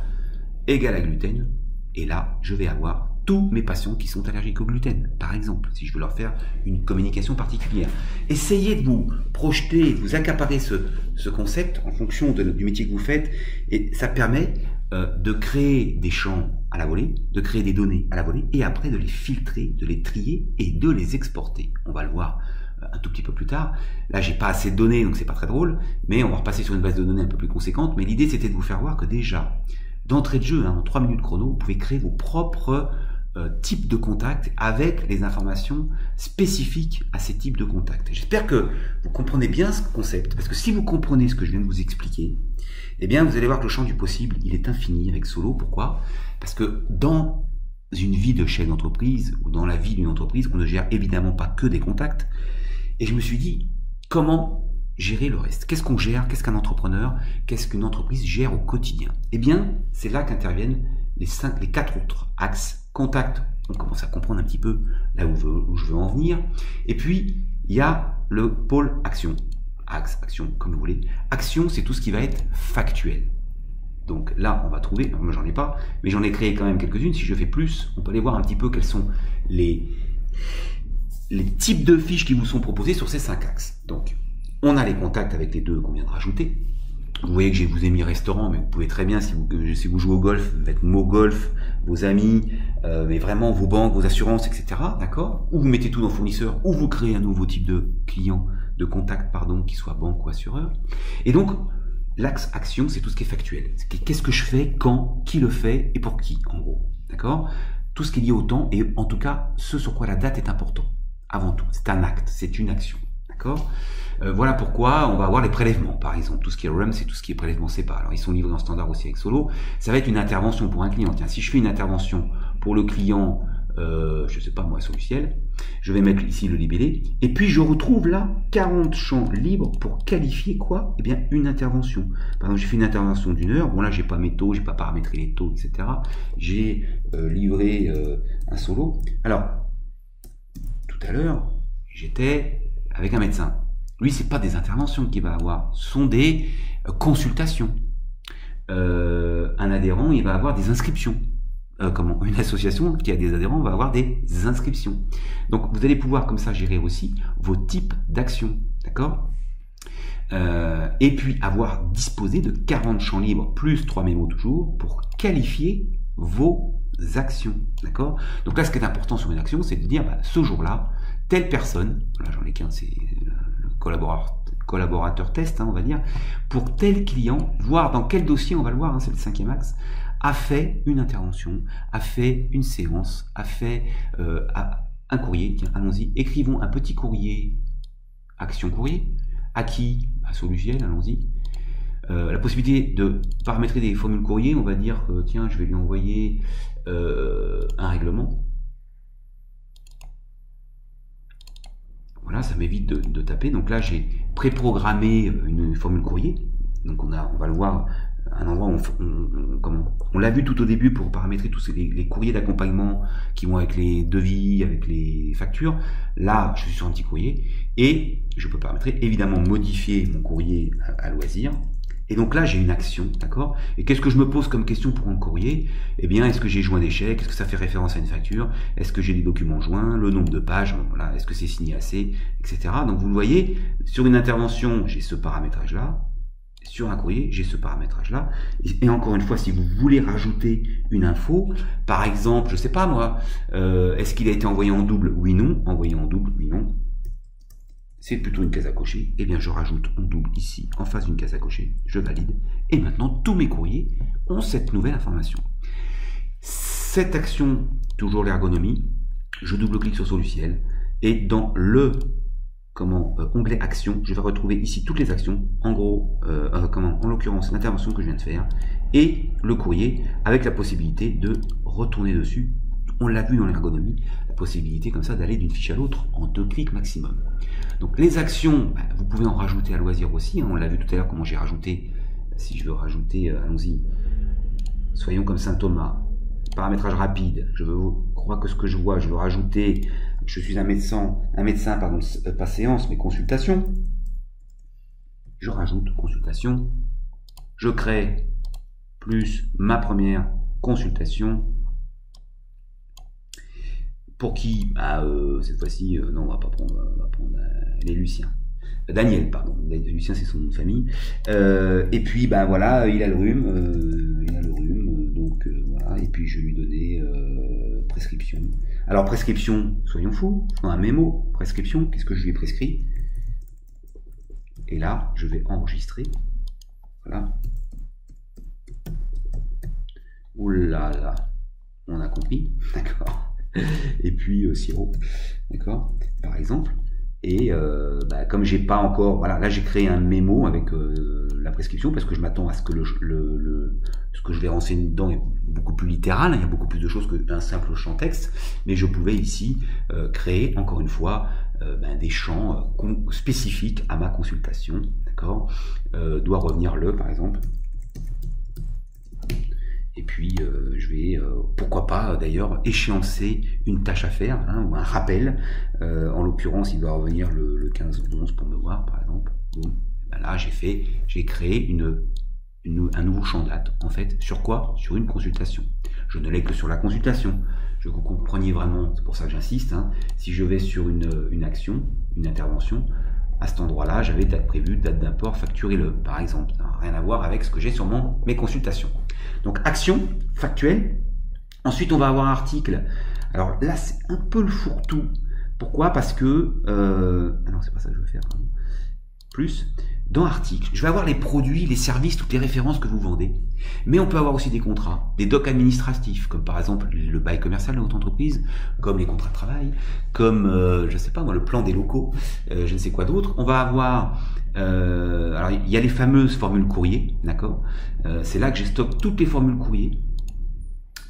égale à gluten, et là je vais avoir tous mes patients qui sont allergiques au gluten, par exemple, si je veux leur faire une communication particulière. Essayez de vous projeter, de vous accaparer ce concept en fonction du métier que vous faites, et ça permet de créer des champs à la volée, de créer des données à la volée, et après de les filtrer, de les trier et de les exporter. On va le voir un tout petit peu plus tard. Là, j'ai pas assez de données, donc c'est pas très drôle, mais on va repasser sur une base de données un peu plus conséquente. Mais l'idée, c'était de vous faire voir que déjà, d'entrée de jeu, hein, en 3 minutes chrono, vous pouvez créer vos propres types de contacts avec les informations spécifiques à ces types de contacts. J'espère que vous comprenez bien ce concept, parce que si vous comprenez ce que je viens de vous expliquer, eh bien, vous allez voir que le champ du possible, il est infini avec Solo. Pourquoi? Parce que dans une vie de chef d'entreprise, ou dans la vie d'une entreprise, on ne gère évidemment pas que des contacts. Et je me suis dit, comment gérer le reste. Qu'est-ce qu'on gère? Qu'est-ce qu'un entrepreneur? Qu'est-ce qu'une entreprise gère au quotidien? Eh bien, c'est là qu'interviennent les 4 autres axes. Contact, on commence à comprendre un petit peu là où je veux en venir. Et puis, il y a le pôle action. Axe, action, comme vous voulez. Action, c'est tout ce qui va être factuel. Donc là, on va trouver, moi j'en ai pas, mais j'en ai créé quand même quelques-unes. Si je fais plus, on peut aller voir un petit peu quels sont les types de fiches qui vous sont proposées sur ces 5 axes. Donc, on a les contacts avec les 2 qu'on vient de rajouter. Vous voyez que je vous ai mis restaurant, mais vous pouvez très bien, si vous jouez au golf, mettre mot golf, vos amis, mais vraiment vos banques, vos assurances, etc. D'accord? Ou vous mettez tout dans fournisseur, ou vous créez un nouveau type de client, de contact, pardon, qui soit banque ou assureur. Et donc, l'axe action, c'est tout ce qui est factuel. Qu'est-ce que je fais, quand, qui le fait et pour qui, en gros. D'accord? Tout ce qui est lié au temps et en tout cas, ce sur quoi la date est important. Avant tout, c'est un acte, c'est une action. D'accord? Voilà pourquoi on va avoir les prélèvements, par exemple. Tout ce qui est RUM, c'est tout ce qui est prélèvement SEPA. Alors, ils sont livrés en standard aussi avec Solo. Ça va être une intervention pour un client. Tiens, si je fais une intervention pour le client, je sais pas moi, Soluciel, je vais mettre ici le libellé. Et puis, je retrouve là 40 champs libres pour qualifier quoi? Eh bien, une intervention. Par exemple, j'ai fait une intervention d'1 heure. Bon, là, j'ai pas mes taux, j'ai pas paramétré les taux, etc. J'ai livré un Solo. Alors, tout à l'heure, j'étais avec un médecin. Lui, c'est pas des interventions qu'il va avoir, ce sont des consultations. Un adhérent, il va avoir des inscriptions. Une association qui a des adhérents va avoir des inscriptions. Donc, vous allez pouvoir comme ça gérer aussi vos types d'actions, d'accord? Et puis, avoir disposé de 40 champs libres, plus 3 mémos toujours, pour qualifier vos actions, d'accord? Donc là, ce qui est important sur une action, c'est de dire, bah, ce jour-là, telle personne, là j'en ai qu'un, c'est le collaborateur test, hein, on va dire, pour tel client, voir dans quel dossier, on va le voir, hein, c'est le 5e axe, a fait une intervention, a fait une séance, a fait un courrier. Tiens, allons-y, écrivons un petit courrier, action courrier, à qui? À Soluciel, allons-y. La possibilité de paramétrer des formules courrier, on va dire, tiens, je vais lui envoyer un règlement. Voilà, ça m'évite de taper. Donc là, j'ai préprogrammé une formule courrier. Donc on va le voir à un endroit où on l'a vu tout au début pour paramétrer tous les courriers d'accompagnement qui vont avec les devis, avec les factures. Là, je suis sur un petit courrier et je peux paramétrer, évidemment, modifier mon courrier à loisir. Et donc là, j'ai une action, d'accord? Et qu'est-ce que je me pose comme question pour un courrier? Eh bien, est-ce que j'ai joint des chèques? Est-ce que ça fait référence à une facture? Est-ce que j'ai des documents joints? Le nombre de pages? Voilà. Est-ce que c'est signé assez? Etc. Donc, vous le voyez, sur une intervention, j'ai ce paramétrage-là. Sur un courrier, j'ai ce paramétrage-là. Et encore une fois, si vous voulez rajouter une info, par exemple, je sais pas moi, est-ce qu'il a été envoyé en double? Oui, non. Envoyé en double? Oui, non. C'est plutôt une case à cocher. Eh bien, je rajoute en double ici, en face d'une case à cocher. Je valide. Et maintenant, tous mes courriers ont cette nouvelle information. Cette action, toujours l'ergonomie, je double-clique sur Soluciel. Et dans le onglet action, je vais retrouver ici toutes les actions. En gros, en l'occurrence, l'intervention que je viens de faire. Et le courrier, avec la possibilité de retourner dessus. On l'a vu dans l'ergonomie, la possibilité comme ça d'aller d'une fiche à l'autre en 2 clics maximum. Donc les actions, vous pouvez en rajouter à loisir aussi. Hein, on l'a vu tout à l'heure comment j'ai rajouté. Si je veux rajouter, allons-y, soyons comme Saint Thomas, paramétrage rapide. Je crois que ce que je vois, je veux rajouter. Je suis un médecin, pardon, pas séance, mais consultation. Je rajoute consultation. Je crée plus ma première consultation. Pour qui? Cette fois-ci, non, on va prendre les Lucien. Daniel, pardon. Lucien, c'est son nom de famille. Et puis, voilà, il a le rhume. Donc, voilà. Et puis, je vais lui donner prescription. Alors, prescription, soyons fous. Un mémo. Prescription, qu'est-ce que je lui ai prescrit? Et là, je vais enregistrer. Voilà. Ouh là là. On a compris. D'accord. Et puis sirop, d'accord, par exemple. Et comme j'ai pas encore, voilà, là j'ai créé un mémo avec la prescription parce que je m'attends à ce que ce que je vais renseigner dedans est beaucoup plus littéral, hein, il y a beaucoup plus de choses qu'un simple champ texte, mais je pouvais ici créer encore une fois des champs spécifiques à ma consultation, d'accord, doit revenir le, par exemple. Et puis, je vais, pourquoi pas, d'ailleurs, échéancer une tâche à faire, hein, ou un rappel. En l'occurrence, il doit revenir le 15-11 pour me voir, par exemple. Bon, ben là, j'ai créé un nouveau champ date, en fait. Sur quoi? Sur une consultation. Je ne l'ai que sur la consultation. Je vous compreniez vraiment, c'est pour ça que j'insiste, hein, si je vais sur une action, une intervention, à cet endroit-là, j'avais date prévue, date d'import, facturez-le, par exemple. Ça n'a rien à voir avec ce que j'ai sur mes consultations. Donc, action, factuelle. Ensuite, on va avoir article. Alors là, c'est un peu le fourre-tout. Pourquoi? Parce que... ah non, c'est pas ça que je veux faire. Pardon. Plus, dans article, je vais avoir les produits, les services, toutes les références que vous vendez. Mais on peut avoir aussi des contrats, des docs administratifs, comme par exemple le bail commercial de votre entreprise, comme les contrats de travail, comme, je sais pas moi, le plan des locaux, je ne sais quoi d'autre. On va avoir... alors, il y a les fameuses formules courrier, d'accord. C'est là que j'ai stocké toutes les formules courrier.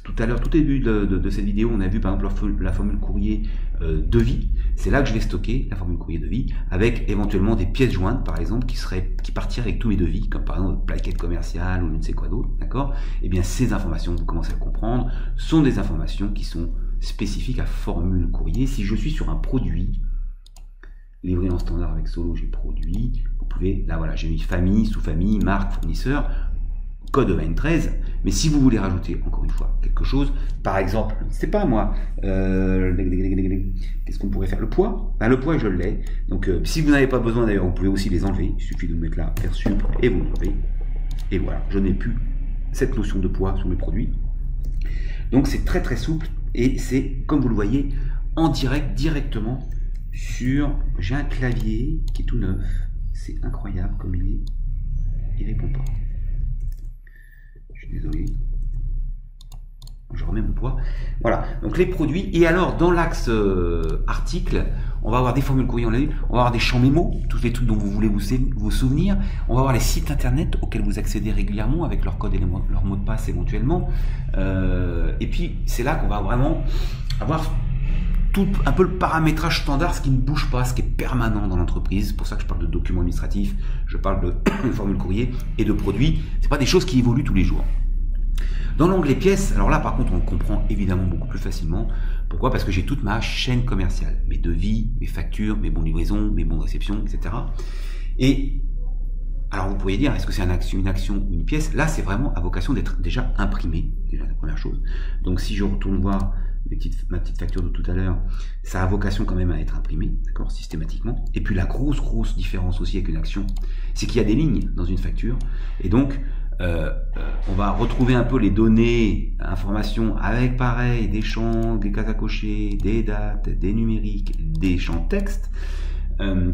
Tout à l'heure, tout au début de cette vidéo, on a vu par exemple la formule courrier devis. C'est là que je vais stocker la formule courrier devis, avec éventuellement des pièces jointes, par exemple, qui partiraient avec tous mes devis, comme par exemple plaquette commerciale ou je ne sais quoi d'autre, d'accord. Et bien ces informations, vous commencez à le comprendre, sont des informations qui sont spécifiques à formule courrier. Si je suis sur un produit, livré en standard avec Solo, j'ai produit, vous pouvez, là voilà, j'ai mis famille, sous-famille, marque, fournisseur, code 2013, mais si vous voulez rajouter, encore une fois, quelque chose, par exemple, c'est pas moi, qu'est-ce qu'on pourrait faire? Le poids, le poids je l'ai, donc si vous n'avez pas besoin d'ailleurs, vous pouvez aussi les enlever, il suffit de mettre là, R sup, et vous l'enlevez, et voilà, je n'ai plus cette notion de poids sur mes produits, donc c'est très très souple, et c'est, comme vous le voyez, en direct, directement, j'ai un clavier qui est tout neuf, c'est incroyable comme il répond pas. Je suis désolé. Je remets mon poids. Voilà, donc les produits. Et alors, dans l'axe article, on va avoir des formules courrier, on l'a vu, on va avoir des champs mémo, tous les trucs dont vous voulez vous souvenir. On va avoir les sites internet auxquels vous accédez régulièrement avec leur code et leur mot de passe éventuellement. Et puis, c'est là qu'on va vraiment avoir tout un peu le paramétrage standard, ce qui ne bouge pas, ce qui est permanent dans l'entreprise. C'est pour ça que je parle de documents administratifs, je parle de formules courrier et de produits. C'est pas des choses qui évoluent tous les jours. Dans l'onglet pièces, alors là par contre on le comprend évidemment beaucoup plus facilement. Pourquoi? Parce que j'ai toute ma chaîne commerciale, mes devis, mes factures, mes bons de livraison, mes bons de réception, etc. Et alors vous pourriez dire, est-ce que c'est une action ou une pièce? Là c'est vraiment à vocation d'être déjà imprimé, déjà la première chose. Donc si je retourne voir ma petite facture de tout à l'heure, ça a vocation quand même à être imprimé, d'accord, systématiquement. Et puis la grosse différence aussi avec une action, c'est qu'il y a des lignes dans une facture, et donc on va retrouver un peu les données, informations avec pareil, des champs, des cases à cocher, des dates, des numériques, des champs texte,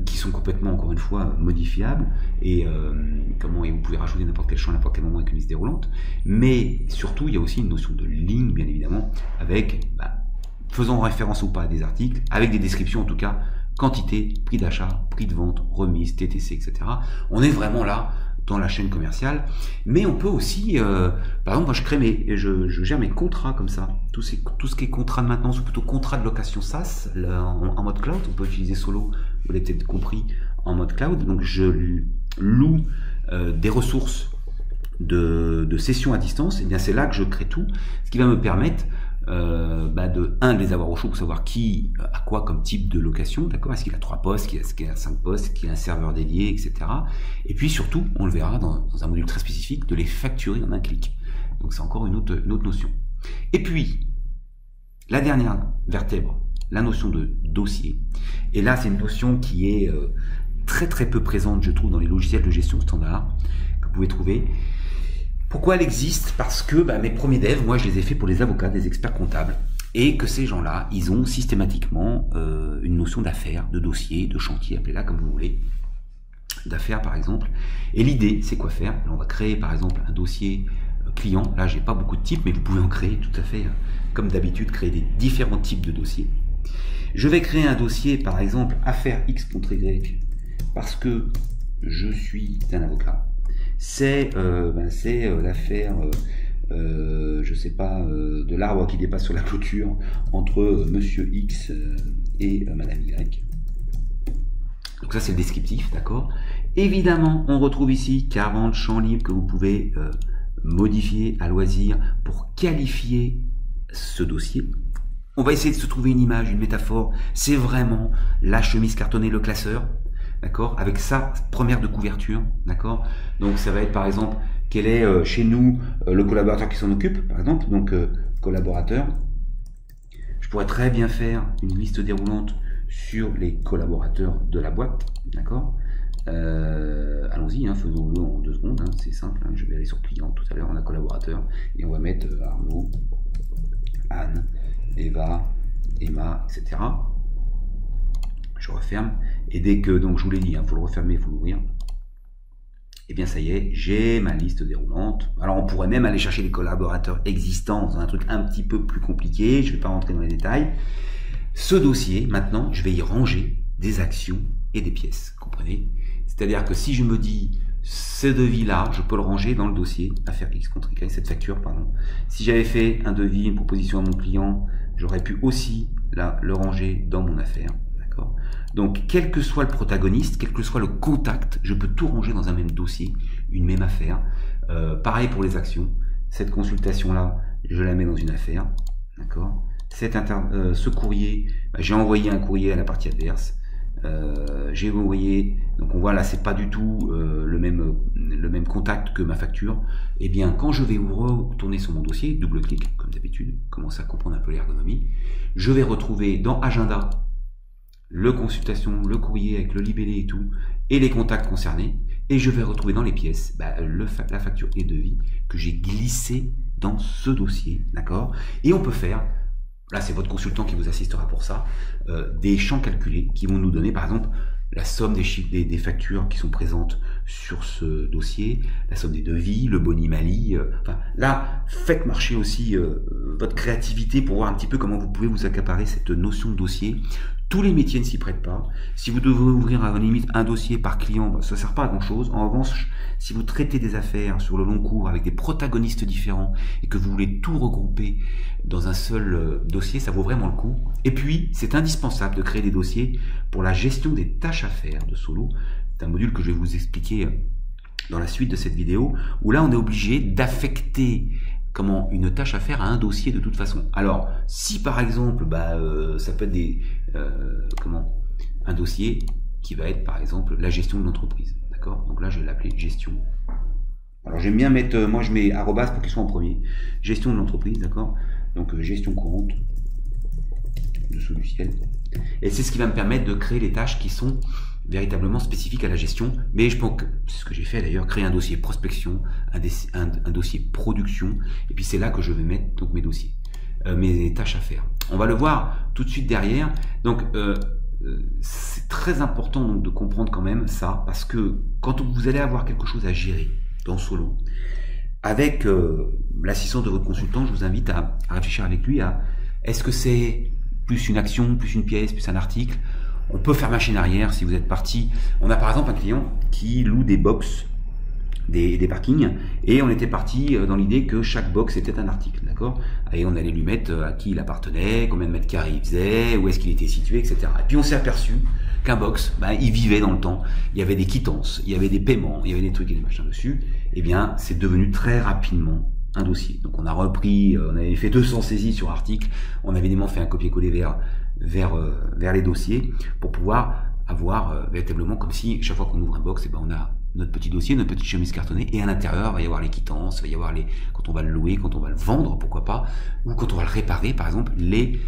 qui sont complètement, encore une fois, modifiables, et vous pouvez rajouter n'importe quel champ à n'importe quel moment avec une liste déroulante, mais surtout il y a aussi une notion de ligne, bien évidemment, avec, faisant référence ou pas à des articles, avec des descriptions en tout cas, quantité, prix d'achat, prix de vente, remise, TTC, etc. On est vraiment là dans la chaîne commerciale, mais on peut aussi, par exemple, moi je gère mes contrats comme ça, tout ce qui est contrat de maintenance, ou plutôt contrat de location SaaS, en mode cloud, on peut utiliser Solo, vous l'avez peut-être compris, en mode cloud, donc je loue des ressources de session à distance, et bien c'est là que je crée tout, ce qui va me permettre de les avoir au chaud pour savoir qui a quoi comme type de location, d'accord, est-ce qu'il a 3 postes, est-ce qu'il a 5 postes, est-ce qu'il a un serveur dédié, etc. Et puis surtout, on le verra dans un module très spécifique, de les facturer en un clic. Donc c'est encore une autre notion. Et puis, la dernière vertèbre, la notion de dossier. Et là, c'est une notion qui est très peu présente, je trouve, dans les logiciels de gestion standard que vous pouvez trouver. Pourquoi elle existe? Parce que mes premiers devs, moi je les ai faits pour les avocats, des experts comptables, et que ces gens-là, ils ont systématiquement une notion d'affaires, de dossier, de chantier, appelez-la comme vous voulez, d'affaires par exemple. Et l'idée, c'est quoi faire? On va créer par exemple un dossier client. Là, j'ai pas beaucoup de types, mais vous pouvez en créer tout à fait, comme d'habitude, créer des différents types de dossiers. Je vais créer un dossier, par exemple, affaire X contre Y, parce que je suis un avocat. C'est l'affaire, je sais pas, de l'arbre qui dépasse sur la clôture entre Monsieur X et Madame Y. Donc ça c'est le descriptif, d'accord. Évidemment, on retrouve ici 40 champs libres que vous pouvez modifier à loisir pour qualifier ce dossier. On va essayer de se trouver une image, une métaphore. C'est vraiment la chemise cartonnée, le classeur, d'accord, avec sa première de couverture, d'accord. Donc ça va être par exemple, quel est chez nous le collaborateur qui s'en occupe, par exemple, donc collaborateur. Je pourrais très bien faire une liste déroulante sur les collaborateurs de la boîte, d'accord. Allons-y, hein, faisons-le en 2 secondes, hein, c'est simple, hein, je vais aller sur client tout à l'heure, on a collaborateur, et on va mettre Arnaud, Anne, Eva, Emma, etc. Je referme, et dès que, donc je vous l'ai dit, il faut le refermer, il faut l'ouvrir, et bien ça y est, j'ai ma liste déroulante. Alors on pourrait même aller chercher les collaborateurs existants dans un truc un petit peu plus compliqué, je ne vais pas rentrer dans les détails. Ce dossier, maintenant, je vais y ranger des actions et des pièces, comprenez? C'est-à-dire que si je me dis, ce devis-là, je peux le ranger dans le dossier, affaire X contre Y, cette facture, pardon. Si j'avais fait un devis, une proposition à mon client, j'aurais pu aussi le ranger dans mon affaire, d'accord? Donc, quel que soit le protagoniste, quel que soit le contact, je peux tout ranger dans un même dossier, une même affaire. Pareil pour les actions. Cette consultation-là, je la mets dans une affaire, d'accord? Ce courrier, j'ai envoyé un courrier à la partie adverse. J'ai envoyé, donc on voit là c'est pas du tout le même contact que ma facture. Et bien quand je vais retourner sur mon dossier, double-clic comme d'habitude, commencer à comprendre un peu l'ergonomie, je vais retrouver dans agenda le consultation, le courrier avec le libellé et tout, et les contacts concernés, et je vais retrouver dans les pièces la facture et devis que j'ai glissé dans ce dossier, d'accord. Et on peut faire, là c'est votre consultant qui vous assistera pour ça, des champs calculés qui vont nous donner par exemple la somme des chiffres des factures qui sont présentes sur ce dossier, la somme des devis, le boni-mali. Enfin, là, faites marcher aussi votre créativité pour voir un petit peu comment vous pouvez vous accaparer cette notion de dossier. Tous les métiers ne s'y prêtent pas. Si vous devez ouvrir à la limite un dossier par client, ça ne sert pas à grand chose. En revanche, si vous traitez des affaires sur le long cours avec des protagonistes différents et que vous voulez tout regrouper dans un seul dossier, ça vaut vraiment le coup. Et puis, c'est indispensable de créer des dossiers pour la gestion des tâches à faire de Solo. C'est un module que je vais vous expliquer dans la suite de cette vidéo, où là, on est obligé d'affecter une tâche à faire à un dossier de toute façon. Alors, si par exemple, ça peut être un dossier qui va être par exemple la gestion de l'entreprise, d'accord. Donc là, je vais l'appeler gestion. Alors, j'aime bien mettre, moi je mets arrobas pour qu'il soit en premier. Gestion de l'entreprise, d'accord. Donc gestion courante de Soluciel. Et c'est ce qui va me permettre de créer les tâches qui sont véritablement spécifiques à la gestion. Mais je pense que c'est ce que j'ai fait d'ailleurs, créer un dossier prospection, un dossier production, et puis c'est là que je vais mettre donc mes dossiers, mes tâches à faire. On va le voir tout de suite derrière. Donc c'est très important donc de comprendre quand même ça, parce que quand vous allez avoir quelque chose à gérer dans Solo, avec l'assistance de votre consultant, je vous invite à réfléchir avec lui à est-ce que c'est plus une action, plus une pièce, plus un article. On peut faire machine arrière si vous êtes parti. On a par exemple un client qui loue des box, des parkings, et on était parti dans l'idée que chaque box était un article, d'accord. Et on allait lui mettre à qui il appartenait, combien de mètres carrés il faisait, où est-ce qu'il était situé, etc. Et puis on s'est aperçu qu'un box, il vivait dans le temps. Il y avait des quittances, il y avait des paiements, il y avait des trucs et des machins dessus. Et bien, c'est devenu très rapidement un dossier. Donc on a repris, on avait fait 200 saisies sur article, on avait évidemment fait un copier-coller vers les dossiers pour pouvoir avoir véritablement comme si chaque fois qu'on ouvre un box, on a notre petit dossier, notre petite chemise cartonnée, et à l'intérieur il va y avoir les quittances, il va y avoir quand on va le louer, quand on va le vendre, pourquoi pas, ou quand on va le réparer, par exemple, les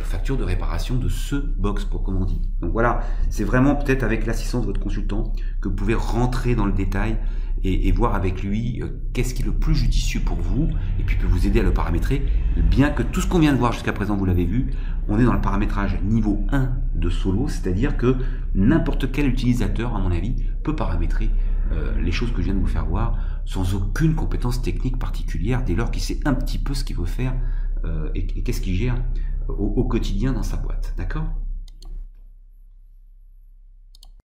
factures de réparation de ce box, comme on dit. Donc voilà, c'est vraiment peut-être avec l'assistance de votre consultant que vous pouvez rentrer dans le détail et voir avec lui qu'est-ce qui est le plus judicieux pour vous, et puis peut vous aider à le paramétrer, bien que tout ce qu'on vient de voir jusqu'à présent, vous l'avez vu, on est dans le paramétrage niveau 1 de Solo, c'est-à-dire que n'importe quel utilisateur, à mon avis, peut paramétrer les choses que je viens de vous faire voir, sans aucune compétence technique particulière, dès lors qu'il sait un petit peu ce qu'il veut faire et qu'est-ce qu'il gère au quotidien dans sa boîte, d'accord ?